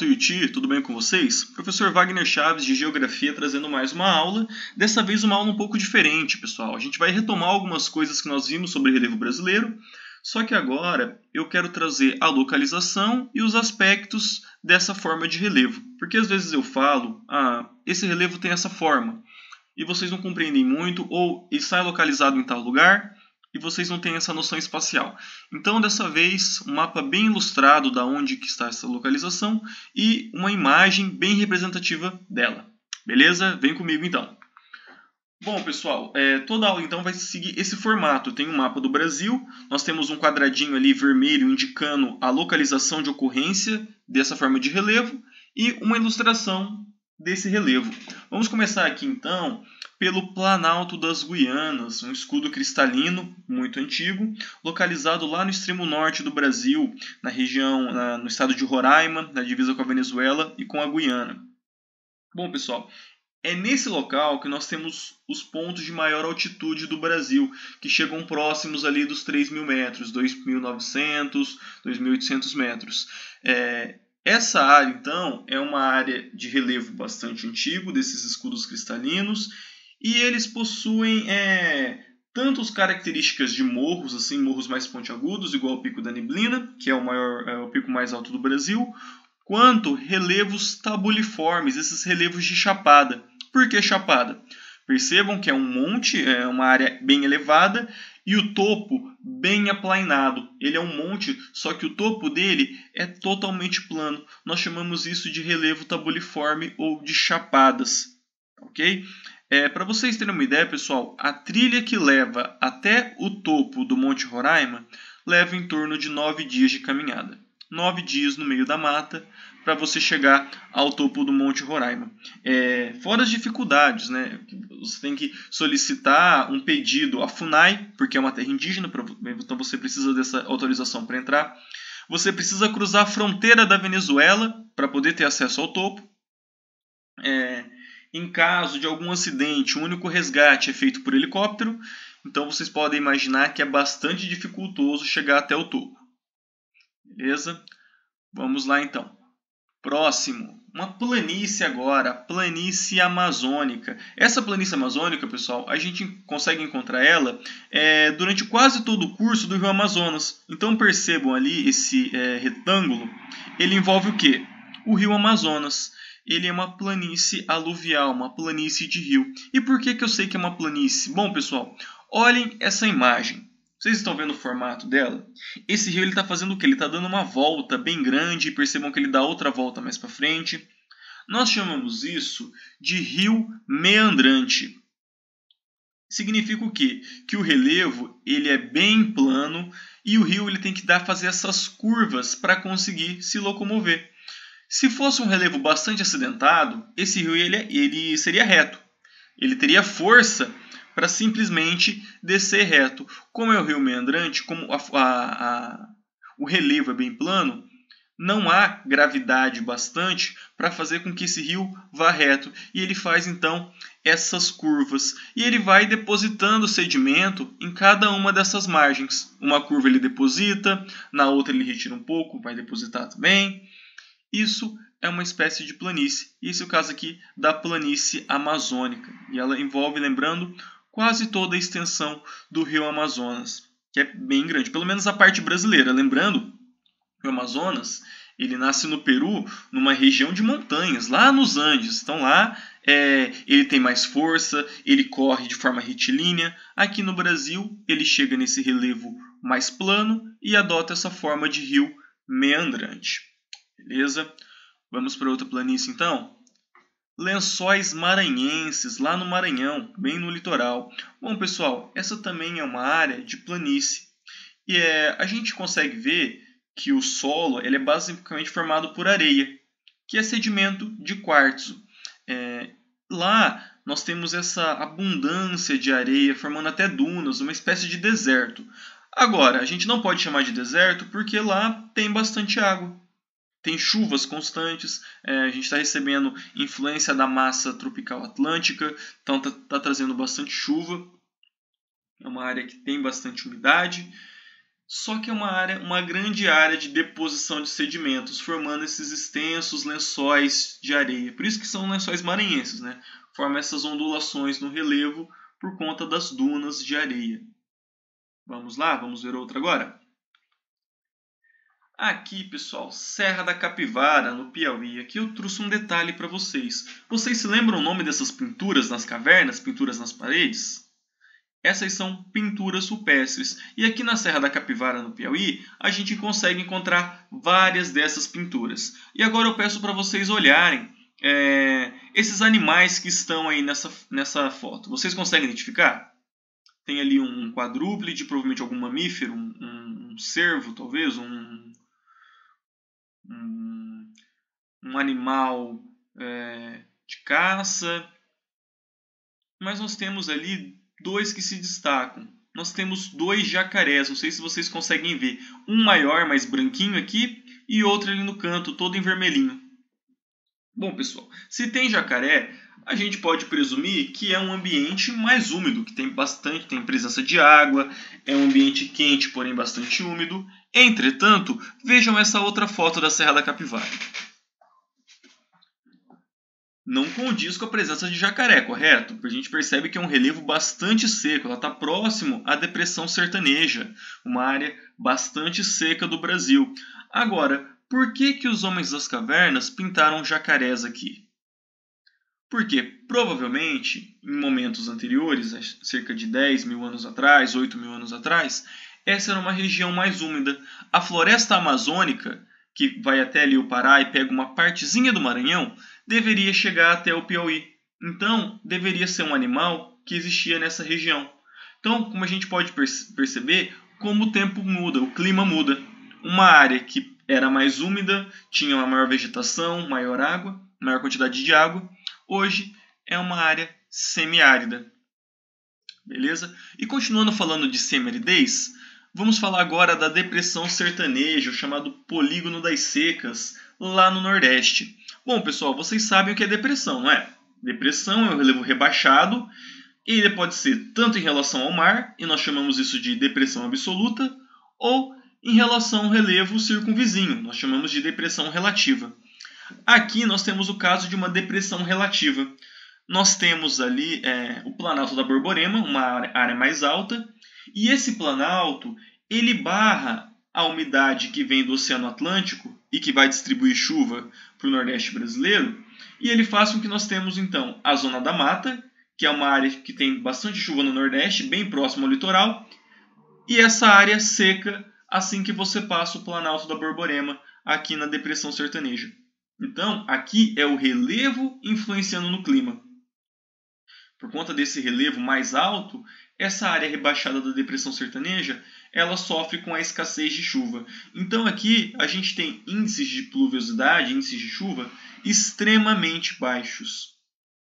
Tuiuti, tudo bem com vocês? Professor Wagner Chaves de Geografia trazendo mais uma aula, dessa vez uma aula um pouco diferente, pessoal. A gente vai retomar algumas coisas que nós vimos sobre relevo brasileiro, só que agora eu quero trazer a localização e os aspectos dessa forma de relevo. Porque às vezes eu falo, esse relevo tem essa forma, e vocês não compreendem muito, ou está localizado em tal lugar, e vocês não têm essa noção espacial. Então, dessa vez, um mapa bem ilustrado da onde que está essa localização e uma imagem bem representativa dela. Beleza? Vem comigo então. Bom, pessoal, toda aula então vai seguir esse formato. Tem um mapa do Brasil, nós temos um quadradinho ali vermelho indicando a localização de ocorrência dessa forma de relevo e uma ilustração desse relevo. Vamos começar aqui então pelo Planalto das Guianas, um escudo cristalino muito antigo, localizado lá no extremo norte do Brasil, na região, no estado de Roraima, na divisa com a Venezuela e com a Guiana. Bom, pessoal, é nesse local que nós temos os pontos de maior altitude do Brasil, que chegam próximos ali dos 3.000 metros, 2.900, 2.800 metros. Essa área, então, é uma área de relevo bastante antigo, desses escudos cristalinos, e eles possuem tanto as características de morros, assim, morros mais pontiagudos, igual o Pico da Neblina, que é o pico mais alto do Brasil, quanto relevos tabuliformes, esses relevos de chapada. Por que chapada? Percebam que é um monte, é uma área bem elevada, e o topo bem aplainado. Ele é um monte, só que o topo dele é totalmente plano. Nós chamamos isso de relevo tabuliforme ou de chapadas. Ok? Para vocês terem uma ideia, pessoal, a trilha que leva até o topo do Monte Roraima leva em torno de 9 dias de caminhada. 9 dias no meio da mata para você chegar ao topo do Monte Roraima. Fora as dificuldades, né? Você tem que solicitar um pedido à FUNAI, porque é uma terra indígena, então você precisa dessa autorização para entrar. Você precisa cruzar a fronteira da Venezuela para poder ter acesso ao topo. Em caso de algum acidente, o único resgate é feito por helicóptero, então vocês podem imaginar que é bastante dificultoso chegar até o topo. Beleza? Vamos lá então. Próximo, uma planície agora, planície amazônica. Essa planície amazônica, pessoal, a gente consegue encontrar ela durante quase todo o curso do Rio Amazonas. Então percebam ali esse retângulo, ele envolve o quê? O Rio Amazonas. Ele é uma planície aluvial, uma planície de rio. E por que eu sei que é uma planície? Bom, pessoal, olhem essa imagem. Vocês estão vendo o formato dela? Esse rio está fazendo o quê? Ele está dando uma volta bem grande. Percebam que ele dá outra volta mais para frente. Nós chamamos isso de rio meandrante. Significa o quê? Que o relevo ele é bem plano e o rio ele tem que fazer essas curvas para conseguir se locomover. Se fosse um relevo bastante acidentado, esse rio ele seria reto. Ele teria força para simplesmente descer reto. Como é o rio meandrante, como o relevo é bem plano, não há gravidade bastante para fazer com que esse rio vá reto. E ele faz então essas curvas. E ele vai depositando sedimento em cada uma dessas margens. Uma curva ele deposita, na outra ele retira um pouco, vai depositar também. Isso é uma espécie de planície. Esse é o caso aqui da planície amazônica. E ela envolve, lembrando, quase toda a extensão do rio Amazonas, que é bem grande, pelo menos a parte brasileira. Lembrando, o Amazonas ele nasce no Peru, numa região de montanhas, lá nos Andes. Então lá ele tem mais força, ele corre de forma retilínea. Aqui no Brasil ele chega nesse relevo mais plano e adota essa forma de rio meandrante. Beleza? Vamos para outra planície então? Lençóis maranhenses, lá no Maranhão, bem no litoral. Bom, pessoal, essa também é uma área de planície. E a gente consegue ver que o solo ele é basicamente formado por areia, que é sedimento de quartzo. Lá nós temos essa abundância de areia, formando até dunas, uma espécie de deserto. Agora, a gente não pode chamar de deserto porque lá tem bastante água. Tem chuvas constantes, a gente está recebendo influência da massa tropical atlântica, então está trazendo bastante chuva. É uma área que tem bastante umidade. só que é uma grande área de deposição de sedimentos, formando esses extensos lençóis de areia. Por isso que são lençóis maranhenses, né? Forma essas ondulações no relevo por conta das dunas de areia. Vamos lá, vamos ver outra agora? Aqui, pessoal, Serra da Capivara, no Piauí. Aqui eu trouxe um detalhe para vocês. Vocês se lembram o nome dessas pinturas nas cavernas, pinturas nas paredes? Essas são pinturas rupestres. E aqui na Serra da Capivara, no Piauí, a gente consegue encontrar várias dessas pinturas. E agora eu peço para vocês olharem esses animais que estão aí nessa foto. Vocês conseguem identificar? Tem ali um quadrúpede, provavelmente algum mamífero, um cervo, talvez, um animal de caça. Mas nós temos ali dois que se destacam. Nós temos dois jacarés, não sei se vocês conseguem ver. Um maior, mais branquinho aqui, e outro ali no canto, todo em vermelhinho. Bom, pessoal, se tem jacaré, a gente pode presumir que é um ambiente mais úmido, que tem presença de água, é um ambiente quente, porém bastante úmido. Entretanto, vejam essa outra foto da Serra da Capivara. Não condiz com a presença de jacaré, correto? A gente percebe que é um relevo bastante seco, ela está próximo à depressão sertaneja, uma área bastante seca do Brasil. Agora, por que os homens das cavernas pintaram jacarés aqui? Porque, provavelmente, em momentos anteriores, cerca de 10 mil anos atrás, 8 mil anos atrás, essa era uma região mais úmida. A floresta amazônica, que vai até ali o Pará e pega uma partezinha do Maranhão, deveria chegar até o Piauí. Então, deveria ser um animal que existia nessa região. Então, como a gente pode perceber, como o tempo muda, o clima muda. Uma área que era mais úmida, tinha uma maior vegetação, maior água, maior quantidade de água, hoje é uma área semiárida. Beleza? E continuando falando de semiaridez, vamos falar agora da depressão sertaneja, o chamado polígono das secas, lá no Nordeste. Bom, pessoal, vocês sabem o que é depressão, não é? Depressão é um relevo rebaixado, e ele pode ser tanto em relação ao mar, e nós chamamos isso de depressão absoluta, ou em relação ao relevo circunvizinho, nós chamamos de depressão relativa. Aqui nós temos o caso de uma depressão relativa. Nós temos ali o Planalto da Borborema, uma área mais alta, e esse planalto ele barra a umidade que vem do Oceano Atlântico e que vai distribuir chuva para o Nordeste brasileiro, e ele faz com que nós temos então a Zona da Mata, que é uma área que tem bastante chuva no Nordeste, bem próximo ao litoral, e essa área seca assim que você passa o Planalto da Borborema aqui na Depressão Sertaneja. Então, aqui é o relevo influenciando no clima. Por conta desse relevo mais alto, essa área rebaixada da Depressão Sertaneja, ela sofre com a escassez de chuva. Então aqui a gente tem índices de pluviosidade, índices de chuva, extremamente baixos.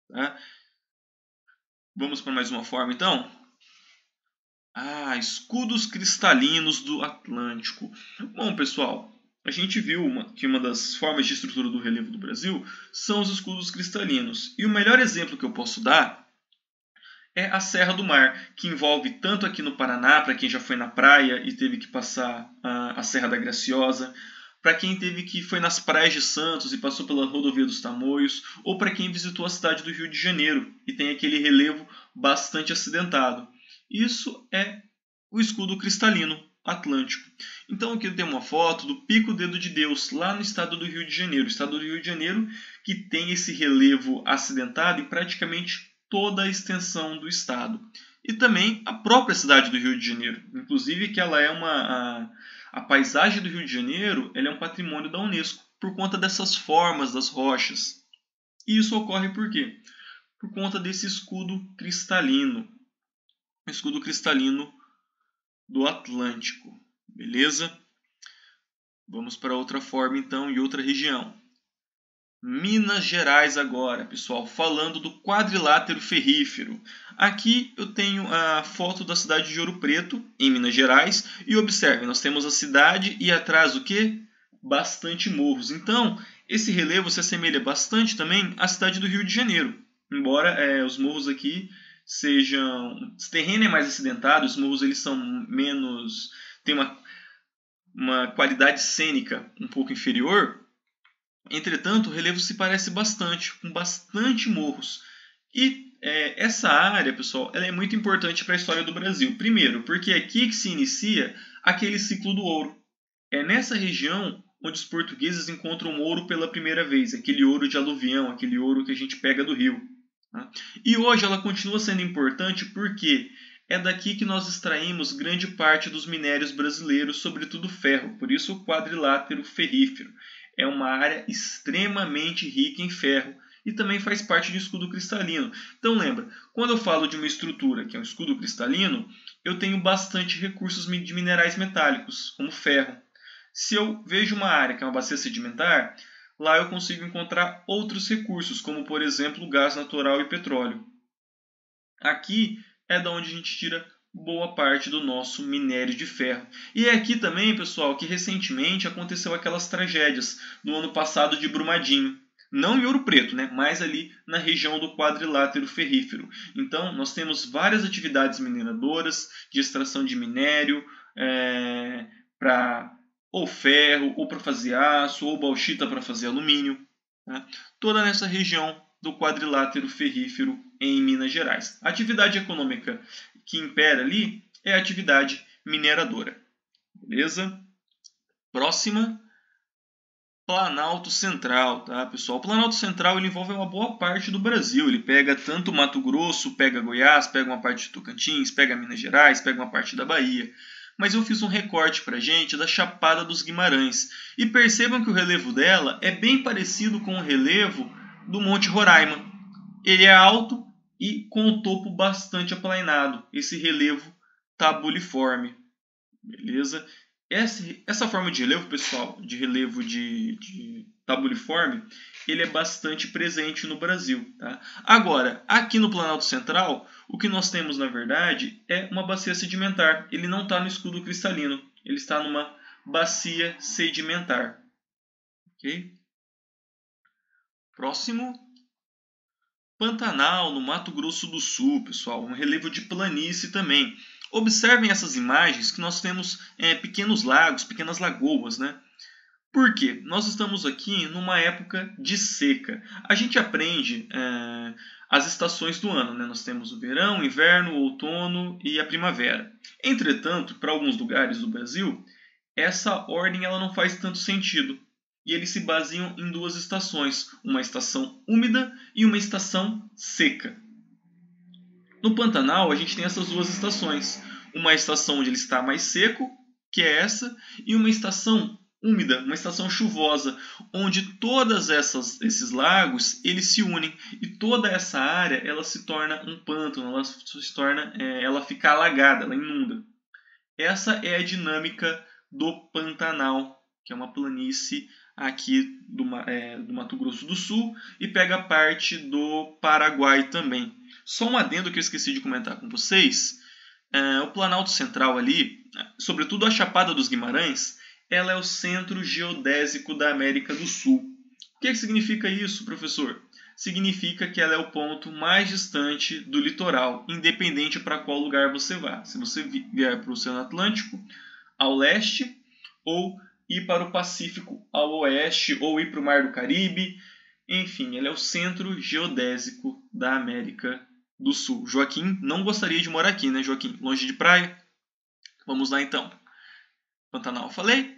Tá? Vamos para mais uma forma então? Escudos cristalinos do Atlântico. Bom, pessoal, a gente viu que uma das formas de estrutura do relevo do Brasil são os escudos cristalinos. E o melhor exemplo que eu posso dar é a Serra do Mar, que envolve tanto aqui no Paraná, para quem já foi na praia e teve que passar a Serra da Graciosa, para quem foi nas praias de Santos e passou pela Rodovia dos Tamoios, ou para quem visitou a cidade do Rio de Janeiro e tem aquele relevo bastante acidentado. Isso é o escudo cristalino atlântico. Então aqui tem uma foto do Pico Dedo de Deus, lá no estado do Rio de Janeiro. O estado do Rio de Janeiro que tem esse relevo acidentado em praticamente toda a extensão do estado. E também a própria cidade do Rio de Janeiro. Inclusive que ela é a paisagem do Rio de Janeiro ela é um patrimônio da Unesco por conta dessas formas das rochas. E isso ocorre por quê? Por conta desse escudo cristalino. O escudo cristalino do Atlântico. Beleza? Vamos para outra forma então e outra região. Minas Gerais agora, pessoal, falando do quadrilátero ferrífero. Aqui eu tenho a foto da cidade de Ouro Preto, em Minas Gerais, e observe, nós temos a cidade e atrás o quê? Bastante morros. Então, esse relevo se assemelha bastante também à cidade do Rio de Janeiro, embora os morros aqui sejam... O terreno é mais acidentado, os morros eles são menos... tem uma qualidade cênica um pouco inferior. Entretanto, o relevo se parece bastante, com bastante morros. E essa área, pessoal, ela é muito importante para a história do Brasil. Primeiro, porque é aqui que se inicia aquele ciclo do ouro. É nessa região onde os portugueses encontram ouro pela primeira vez, aquele ouro de aluvião, aquele ouro que a gente pega do rio. Tá? E hoje ela continua sendo importante porque é daqui que nós extraímos grande parte dos minérios brasileiros, sobretudo ferro, por isso o quadrilátero ferrífero. É uma área extremamente rica em ferro e também faz parte de escudo cristalino. Então lembra, quando eu falo de uma estrutura que é um escudo cristalino, eu tenho bastante recursos de minerais metálicos, como ferro. Se eu vejo uma área que é uma bacia sedimentar, lá eu consigo encontrar outros recursos, como por exemplo gás natural e petróleo. Aqui é da onde a gente tira boa parte do nosso minério de ferro. E é aqui também, pessoal, que recentemente aconteceu aquelas tragédias no ano passado de Brumadinho. Não em Ouro Preto, né? Mas ali na região do quadrilátero ferrífero. Então, nós temos várias atividades mineradoras de extração de minério para ou ferro, ou para fazer aço, ou bauxita para fazer alumínio. Tá? Toda nessa região do quadrilátero ferrífero em Minas Gerais. A atividade econômica que impera ali é a atividade mineradora. Beleza? Próxima, Planalto Central, tá, pessoal? O Planalto Central ele envolve uma boa parte do Brasil. Ele pega tanto Mato Grosso, pega Goiás, pega uma parte de Tocantins, pega Minas Gerais, pega uma parte da Bahia. Mas eu fiz um recorte para a gente da Chapada dos Guimarães. E percebam que o relevo dela é bem parecido com o relevo do Monte Roraima. Ele é alto e com o topo bastante aplainado. Esse relevo tabuliforme. Beleza? Essa forma de relevo, pessoal, de relevo de tabuliforme, ele é bastante presente no Brasil. Tá? Agora, aqui no Planalto Central, o que nós temos, na verdade, é uma bacia sedimentar. Ele não está no escudo cristalino, ele está numa bacia sedimentar. Ok? Próximo. Pantanal, no Mato Grosso do Sul, pessoal, um relevo de planície também. Observem essas imagens que nós temos pequenos lagos, pequenas lagoas, né? Por quê? Nós estamos aqui numa época de seca. A gente aprende as estações do ano, né? Nós temos o verão, o inverno, o outono e a primavera. Entretanto, para alguns lugares do Brasil, essa ordem ela não faz tanto sentido. E eles se baseiam em duas estações, uma estação úmida e uma estação seca. No Pantanal, a gente tem essas duas estações. Uma estação onde ele está mais seco, que é essa, e uma estação úmida, uma estação chuvosa, onde todos esses lagos eles se unem e toda essa área ela se torna um pântano, ela fica alagada, ela inunda. Essa é a dinâmica do Pantanal, que é uma planície aqui do Mato Grosso do Sul e pega parte do Paraguai também. Só um adendo que eu esqueci de comentar com vocês, o Planalto Central ali, sobretudo a Chapada dos Guimarães, ela é o centro geodésico da América do Sul. O que significa isso, professor? Significa que ela é o ponto mais distante do litoral, independente para qual lugar você vá. Se você vier para o Oceano Atlântico, ao leste, ou ir para o Pacífico ao oeste, ou ir para o Mar do Caribe. Enfim, ele é o centro geodésico da América do Sul. Joaquim não gostaria de morar aqui, né, Joaquim? Longe de praia? Vamos lá, então. Pantanal, falei.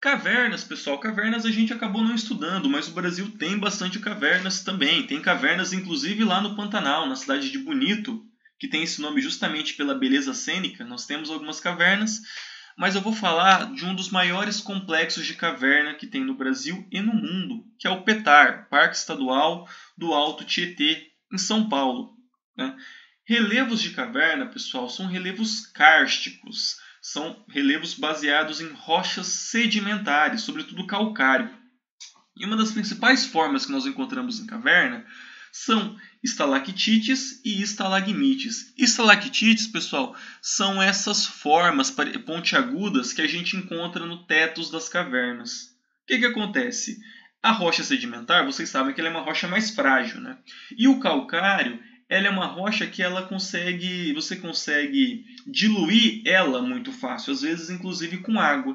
Cavernas, pessoal. Cavernas a gente acabou não estudando, mas o Brasil tem bastante cavernas também. Tem cavernas, inclusive, lá no Pantanal, na cidade de Bonito, que tem esse nome justamente pela beleza cênica. Nós temos algumas cavernas. Mas eu vou falar de um dos maiores complexos de caverna que tem no Brasil e no mundo, que é o PETAR, Parque Estadual do Alto Tietê, em São Paulo. Né? Relevos de caverna, pessoal, são relevos kársticos, são relevos baseados em rochas sedimentares, sobretudo calcário. E uma das principais formas que nós encontramos em caverna são estalactites e estalagmites. Estalactites, pessoal, são essas formas pontiagudas que a gente encontra no teto das cavernas. O que acontece? A rocha sedimentar, vocês sabem que ela é uma rocha mais frágil, né? E o calcário, ela é uma rocha que você consegue diluir ela muito fácil, às vezes inclusive com água.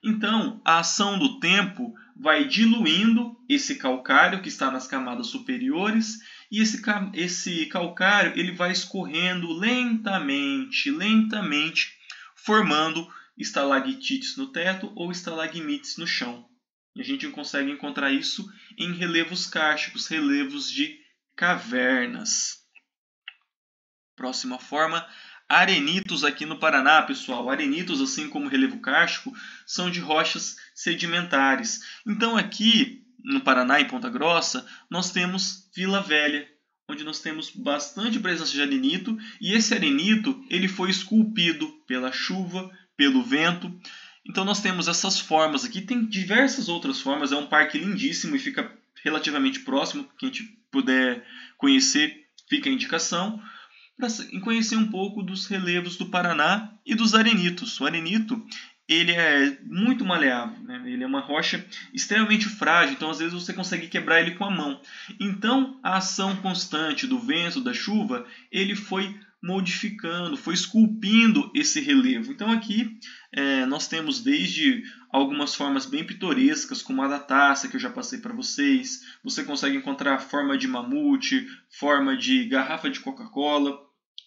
Então, a ação do tempo vai diluindo esse calcário que está nas camadas superiores e esse calcário ele vai escorrendo lentamente, formando estalactites no teto ou estalagmites no chão. E a gente consegue encontrar isso em relevos kársticos, relevos de cavernas. Próxima forma, arenitos aqui no Paraná, pessoal. Arenitos, assim como relevo kárstico, são de rochas sedimentares. Então aqui no Paraná, em Ponta Grossa, nós temos Vila Velha, onde nós temos bastante presença de arenito, e esse arenito ele foi esculpido pela chuva, pelo vento. Então nós temos essas formas aqui, tem diversas outras formas, é um parque lindíssimo e fica relativamente próximo, quem a gente puder conhecer, fica a indicação, para conhecer um pouco dos relevos do Paraná e dos arenitos. O arenito ele é muito maleável, né? Ele é uma rocha extremamente frágil, então às vezes você consegue quebrar ele com a mão. Então a ação constante do vento, da chuva, ele foi modificando, foi esculpindo esse relevo. Então aqui nós temos desde algumas formas bem pitorescas, como a da taça, que eu já passei para vocês. Você consegue encontrar forma de mamute, forma de garrafa de Coca-Cola.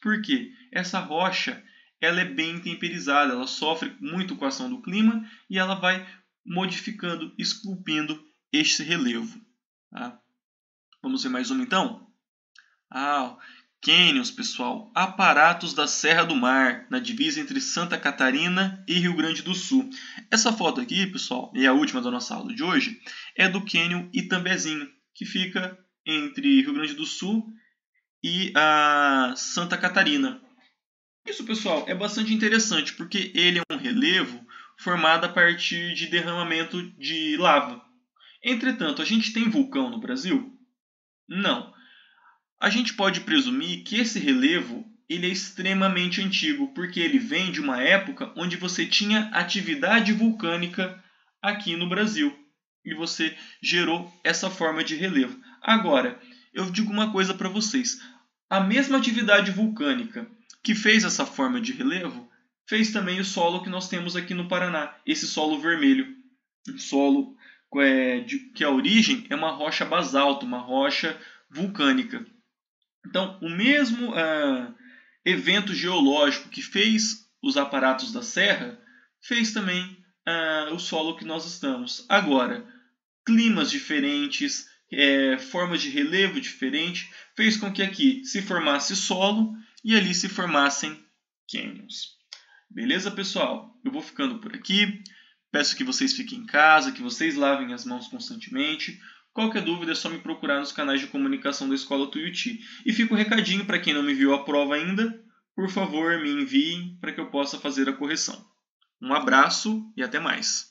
Por quê? Essa rocha ela é bem temperizada, ela sofre muito com a ação do clima e ela vai modificando, esculpindo este relevo. Tá? Vamos ver mais uma então? Cânions, pessoal, aparatos da Serra do Mar, na divisa entre Santa Catarina e Rio Grande do Sul. Essa foto aqui, pessoal, e a última da nossa aula de hoje, é do cânion Itambezinho, que fica entre Rio Grande do Sul e a Santa Catarina. Isso, pessoal, é bastante interessante, porque ele é um relevo formado a partir de derramamento de lava. Entretanto, a gente tem vulcão no Brasil? Não. A gente pode presumir que esse relevo ele é extremamente antigo, porque ele vem de uma época onde você tinha atividade vulcânica aqui no Brasil. E você gerou essa forma de relevo. Agora, eu digo uma coisa para vocês. A mesma atividade vulcânica que fez essa forma de relevo, fez também o solo que nós temos aqui no Paraná, esse solo vermelho. Um solo que a origem é uma rocha basalto, uma rocha vulcânica. Então, o mesmo evento geológico que fez os aparatos da Serra, fez também o solo que nós estamos. Agora, climas diferentes, formas de relevo diferentes, fez com que aqui se formasse solo e ali se formassem cânions. Beleza, pessoal? Eu vou ficando por aqui. Peço que vocês fiquem em casa, que vocês lavem as mãos constantemente. Qualquer dúvida é só me procurar nos canais de comunicação da Escola Tuiuti. E fica um recadinho para quem não me enviou a prova ainda. Por favor, me enviem para que eu possa fazer a correção. Um abraço e até mais.